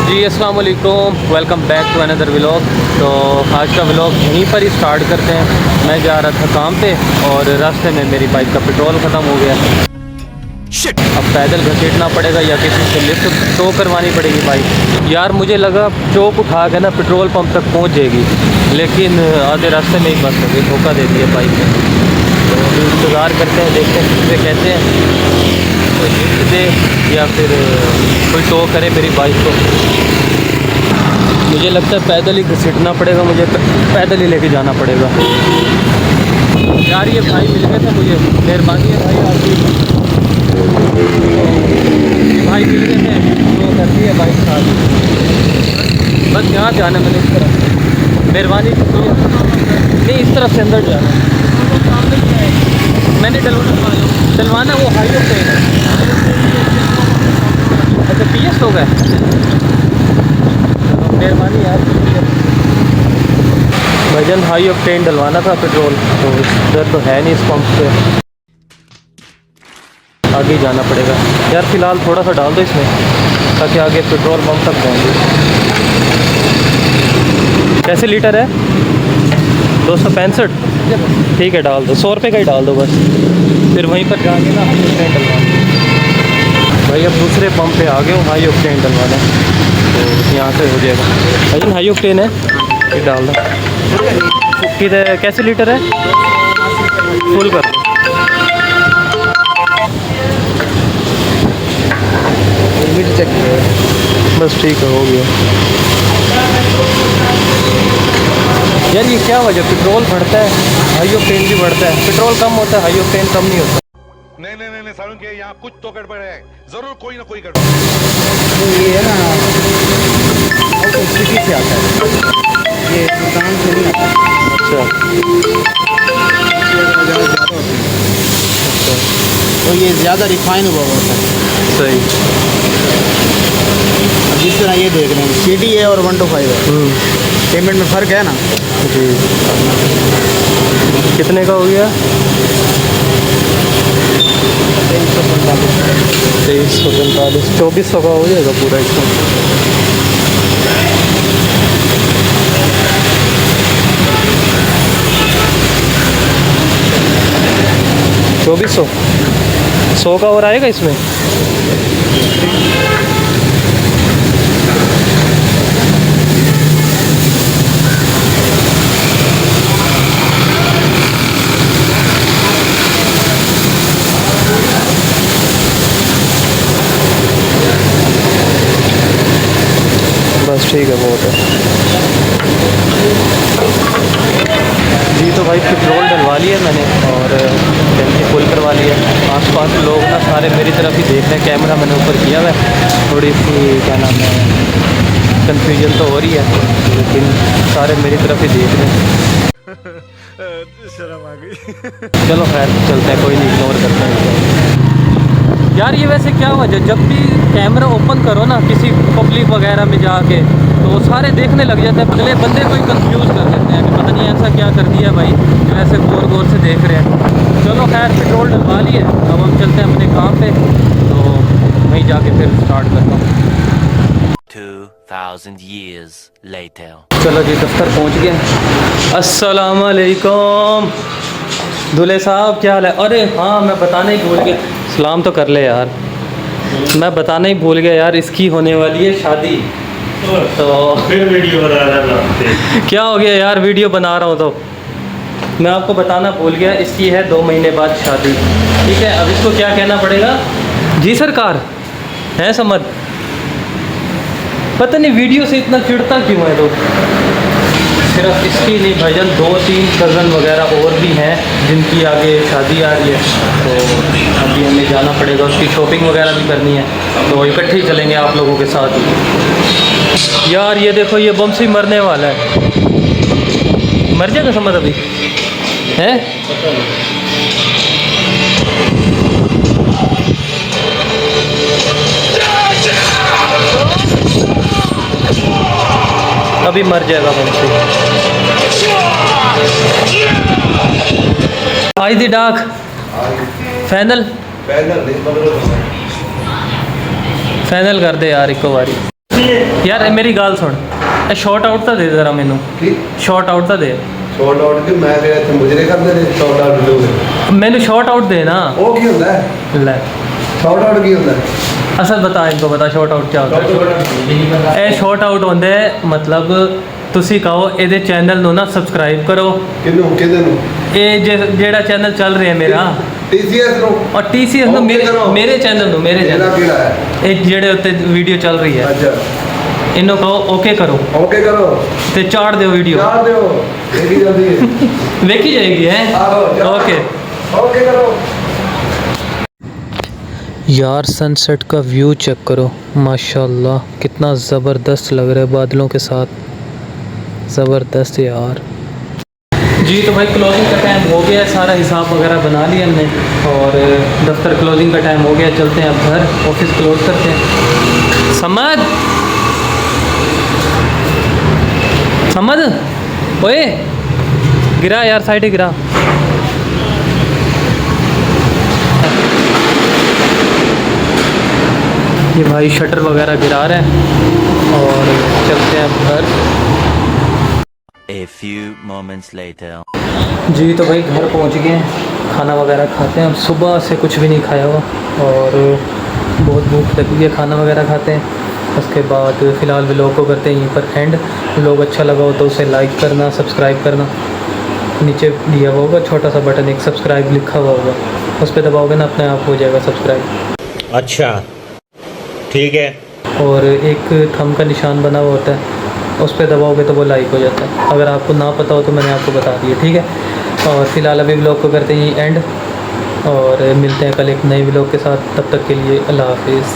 जी अस्सलाम वालेकुम, welcome back to another vlog. तो आज का व्लॉग यहीं पर ही स्टार्ट करते हैं। मैं जा रहा था काम पे और रास्ते में मेरी बाइक का पेट्रोल ख़त्म हो गया। अब पैदल घसीटना पड़ेगा या किसी से लिफ्ट टो करवानी पड़ेगी बाइक। यार मुझे लगा चौक उठा के ना पेट्रोल पंप तक पहुंच जाएगी, लेकिन आधे रास्ते में ही बस हो गई, धोखा दे दिया बाइक ने। तो अभी इंतज़ार करते हैं, देखते हैं किसे कहते हैं कोई लिफ्ट दे या फिर कोई टो करे मेरी बाइक को। मुझे लगता है पैदल ही घसीटना पड़ेगा, मुझे पैदल ही लेके जाना पड़ेगा। यार ये भाई मिल गए थे मुझे, मेहरबानी है भाई आपकी। भाई मिल गए थे तो करती है बाइक साथ। बस यहाँ से आना, मैंने इस तरफ मेहरबानी नहीं, इस तरफ से अंदर जाना मैंने डलवाना। वो हाईवे पे है। अच्छा PS हो गए, मेहरबानी यार। भजन हाई ऑक्टेन डलवाना था पेट्रोल, तो इधर तो है नहीं इस पंप पे, आगे जाना पड़ेगा। यार फ़िलहाल थोड़ा सा डाल दो इसमें ताकि आगे पेट्रोल पंप तक पहुँचे। कैसे लीटर है? 265। ठीक है डाल दो, 100 रुपये का ही डाल दो बस। फिर वहीं पर जाके ना हाई ऑक्टेन डलवाना। भाई अब दूसरे पंप पे आ गए हो, हाई ऑक्टेन डलवाना, तो यहाँ से हो जाएगा। भाई हाई ऑक्टेन है, ये डाल दो। किधर कैसे लीटर है? फुल कर दो। बस ठीक है, हो गया। यार ये क्या वजह, पेट्रोल बढ़ता है हाई ऑक्टेन भी बढ़ता है, पेट्रोल कम होता है हाई ऑक्टेन कम नहीं होता। नहीं सारुण के यहाँ कुछ तो गड़बड़ है, जरूर कोई ना कोई गड़बड़। तो ये है ना, आउट ऑफ सिटी से आता है, ये सुल्तान से नहीं आता। अच्छा तो ये ज़्यादा रिफाइन हुआ होता है। सही। जिस तरह ये देख रहे हैं CD है और 125 है, पेमेंट में फ़र्क है ना जी। कितने का हो गया? 2345, 2400 का हो जाएगा पूरा इसमें। चौबीस सौ का और आएगा इसमें। बस ठीक है, बहुत है जी। तो भाई पेट्रोल डलवा लिया मैंने और टैंकी फुल करवा लिया। आसपास लोग ना सारे मेरी तरफ ही देख रहे हैं, कैमरा मैंने ऊपर किया हुआ है। थोड़ी सी क्या नाम है, कन्फ्यूजन तो हो रही है, लेकिन सारे मेरी तरफ ही देख रहे हैं। शर्म आ गई। चलो खैर चलते हैं, कोई नहीं, इग्नोर करते हैं। यार ये वैसे क्या वजह, जब भी कैमरा ओपन करो ना किसी पब्लिक वगैरह में जाके, तो सारे देखने लग जाते हैं, पहले बंदे को ही कंफ्यूज कर देते हैं कि पता नहीं ऐसा क्या कर दिया भाई, जो ऐसे गौर गौर से देख रहे हैं। चलो खैर पेट्रोल डलवा लिए, अब हम चलते हैं अपने काम पे, तो वहीं जाके फिर स्टार्ट करता हूँ। 2000 years later. चलो जी दफ्तर पहुँच गए। अस्सलाम वालेकुम दूल्हे साहब, क्या हाल है? अरे हाँ मैं बताना ही भूल गया, सलाम तो कर ले यार। मैं बताना ही भूल गया यार, इसकी होने वाली है शादी। तो फिर वीडियो बना रहा था। क्या हो गया यार, वीडियो बना रहा हूँ तो मैं आपको बताना भूल गया, इसकी है 2 महीने बाद शादी। ठीक है, अब इसको क्या कहना पड़ेगा? जी सरकार है समझ। पता नहीं वीडियो से इतना चिढ़ता क्यों है। तो सिर्फ इसकी नहीं भजन, 2-3 कज़न वगैरह और भी हैं जिनकी आगे शादी आ रही है, तो अभी हमें जाना पड़ेगा, उसकी शॉपिंग वगैरह भी करनी है, तो इकट्ठे ही चलेंगे आप लोगों के साथ ही। यार ये देखो, ये बम से मरने वाला है, मर जाएगा समझ अभी है। अभी मर जाएगा बम से। आई दी डाक फाइनल फाइनल कर दे यार एक बारी। नहीं है यार मेरी गाल सुन, शॉर्ट आउट तो दे जरा मैनू, की शॉर्ट आउट तो दे शॉर्ट आउट के मैं फिर इत्थे मुजरे करदे ने शॉर्ट आउट दोगे मैनू शॉर्ट आउट दे ना। ਉਹ ਕੀ ਹੁੰਦਾ ਹੈ ले शॉर्ट आउट ਕੀ ਹੁੰਦਾ ਹੈ असल बता, इनको बता शॉर्ट आउट क्या होता है। ਇਹ ਸ਼ਾਰਟ ਆਊਟ ਹੁੰਦੇ ਮਤਲਬ ਤੁਸੀਂ ਕਹੋ ਇਹਦੇ ਚੈਨਲ ਨੂੰ ਨਾ ਸਬਸਕ੍ਰਾਈਬ ਕਰੋ, ਕਿਹਨੂੰ ਕਿਹਦੇ ਨੂੰ ਇਹ ਜਿਹੜਾ ਚੈਨਲ ਚੱਲ ਰਿਹਾ ਮੇਰਾ TCS ਨੂੰ ਔਰ TCS ਨੂੰ Okay ਕਰੋ। ਮੇਰੇ ਚੈਨਲ ਨੂੰ, ਮੇਰੇ ਇਹਦਾ ਚੈਨਲ ਕਿਹੜਾ ਹੈ ਇਹ ਜਿਹੜੇ ਉੱਤੇ ਵੀਡੀਓ ਚੱਲ ਰਹੀ ਹੈ ਅੱਛਾ ਇਹਨੂੰ ਕਹੋ ਓਕੇ ਕਰੋ ਓਕੇ ਕਰੋ ਤੇ ਚਾੜ ਦਿਓ ਵੀਡੀਓ, ਚਾਰ ਦਿਓ ਦੇਖੀ ਜਾਂਦੀ ਹੈ ਵੇਖੀ ਜਾਏਗੀ ਹੈ। ਆਹੋ ओके ਓਕੇ ਕਰੋ। यार सनसेट का व्यू चेक करो, माशाल्लाह कितना ज़बरदस्त लग रहा है बादलों के साथ, ज़बरदस्त यार। जी तो भाई क्लोजिंग का टाइम हो गया है, सारा हिसाब वगैरह बना लिया हमने और दफ्तर क्लोजिंग का टाइम हो गया, चलते हैं अब घर, ऑफिस क्लोज करते हैं। समद समद ओए गिरा यार, साइड गिरा। ये भाई शटर वगैरह गिरा रहे हैं और चलते हैं अब घर। A few moments later. जी तो भाई घर पहुंच गए हैं, खाना वगैरह खाते हैं। अब सुबह से कुछ भी नहीं खाया हुआ और बहुत भूख लगी है, खाना वगैरह खाते हैं। उसके बाद फ़िलहाल व्लॉग को करते हैं यहीं पर एंड। व्लॉग अच्छा लगा हो तो उसे लाइक करना, सब्सक्राइब करना, नीचे दिया हुआ होगा छोटा सा बटन, एक सब्सक्राइब लिखा हुआ होगा, उस पर दबाओगे ना अपने आप हो जाएगा सब्सक्राइब। अच्छा ठीक है। और एक थंब का निशान बना हुआ होता है, उस पर दबाओगे तो वो लाइक हो जाता है। अगर आपको ना पता हो तो मैंने आपको बता दिया, ठीक है। और फ़िलहाल अभी व्लॉग को करते हैं एंड और मिलते हैं कल एक नए व्लॉग के साथ। तब तक के लिए अल्लाह हाफिज़।